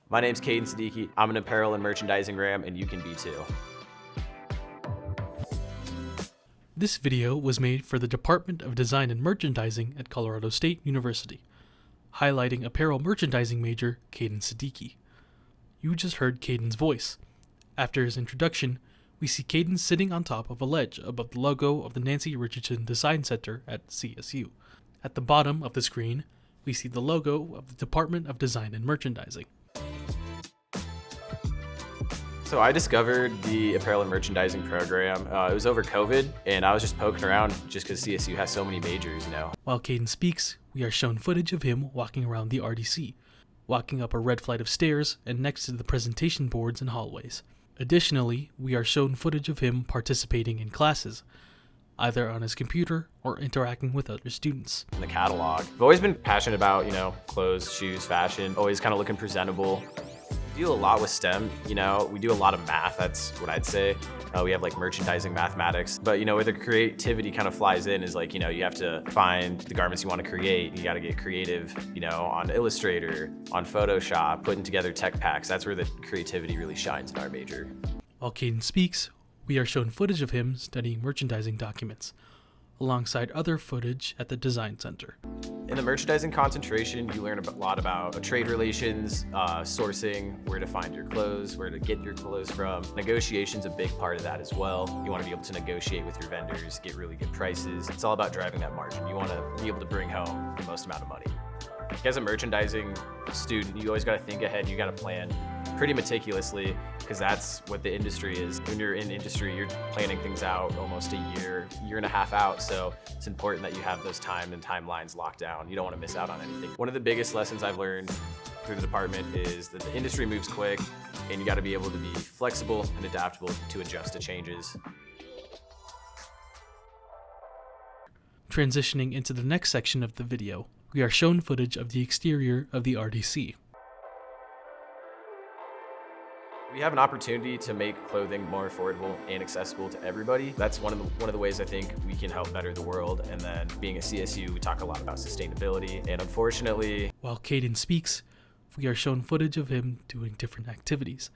My name's Caden Siddiqui. I'm an apparel and merchandising ram, and you can be too. This video was made for the Department of Design and Merchandising at Colorado State University, highlighting apparel merchandising major Caden Siddiqui. You just heard Caden's voice. After his introduction, we see Caden sitting on top of a ledge above the logo of the Nancy Richardson Design Center at CSU. At the bottom of the screen, we see the logo of the Department of Design and Merchandising. So I discovered the apparel and merchandising program. It was over COVID, and I was just poking around just because CSU has so many majors, While Caden speaks, we are shown footage of him walking around the RDC, walking up a red flight of stairs and next to the presentation boards and hallways. Additionally, we are shown footage of him participating in classes, either on his computer or interacting with other students. In the catalog. I've always been passionate about, clothes, shoes, fashion, always kind of looking presentable. We do a lot with STEM, we do a lot of math, that's what I'd say. We have like merchandising mathematics, but where the creativity kind of flies in is like, you have to find the garments you want to create. You got to get creative, on Illustrator, on Photoshop, putting together tech packs. That's where the creativity really shines in our major. While Caden speaks, we are shown footage of him studying merchandising documents, alongside other footage at the Design Center. In the merchandising concentration, you learn a lot about trade relations, sourcing, where to find your clothes, where to get your clothes from. Negotiation's a big part of that as well. You want to be able to negotiate with your vendors, get really good prices. It's all about driving that margin. You want to be able to bring home the most amount of money. As a merchandising student, you always got to think ahead. You got to plan pretty meticulously, because that's what the industry is. When you're in industry, you're planning things out almost a year and a half out. So it's important that you have those timelines locked down. You don't want to miss out on anything. One of the biggest lessons I've learned through the department is that the industry moves quick, and you got to be able to be flexible and adaptable to adjust to changes. Transitioning into the next section of the video, we are shown footage of the exterior of the RDC. We have an opportunity to make clothing more affordable and accessible to everybody. That's one of the ways I think we can help better the world. And then being a CSU, we talk a lot about sustainability. And unfortunately, while Caden speaks, we are shown footage of him doing different activities.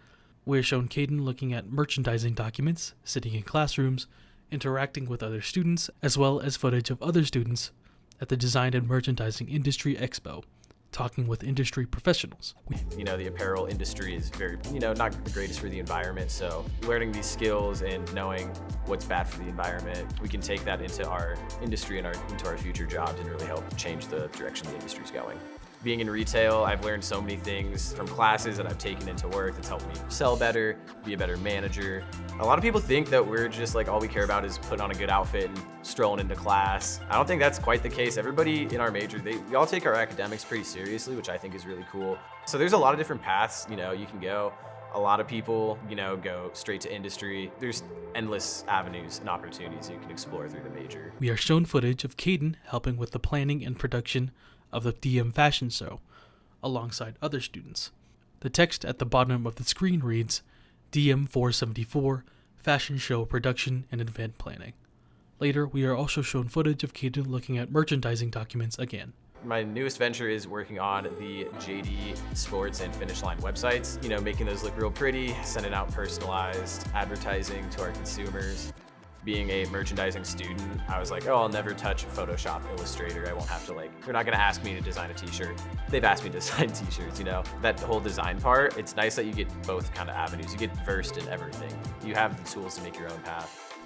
We are shown Caden looking at merchandising documents, sitting in classrooms, interacting with other students, as well as footage of other students at the Design and Merchandising Industry Expo, talking with industry professionals. The apparel industry is very, not the greatest for the environment. So learning these skills and knowing what's bad for the environment, we can take that into our industry and into our future jobs and really help change the direction the industry's going. Being in retail, I've learned so many things from classes that I've taken into work that's helped me sell better, be a better manager. A lot of people think that we're just like, all we care about is putting on a good outfit and strolling into class. I don't think that's quite the case. Everybody in our major, we all take our academics pretty seriously, which I think is really cool. So there's a lot of different paths, you can go. A lot of people, go straight to industry. There's endless avenues and opportunities you can explore through the major. We are shown footage of Caden helping with the planning and production of the DM Fashion Show, alongside other students. The text at the bottom of the screen reads, DM 474, Fashion Show Production and Event Planning. Later, we are also shown footage of Caden looking at merchandising documents again. My newest venture is working on the JD Sports and Finish Line websites, making those look real pretty, sending out personalized advertising to our consumers. Being a merchandising student, I was like, I'll never touch Photoshop, Illustrator. I won't have to they're not gonna ask me to design a t-shirt. They've asked me to design t-shirts, That whole design part, it's nice that you get both kind of avenues. You get versed in everything. You have the tools to make your own path.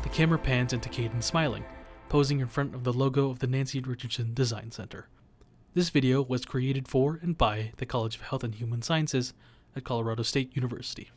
The camera pans into Caden smiling, posing in front of the logo of the Nancy Richardson Design Center. This video was created for and by the College of Health and Human Sciences at Colorado State University.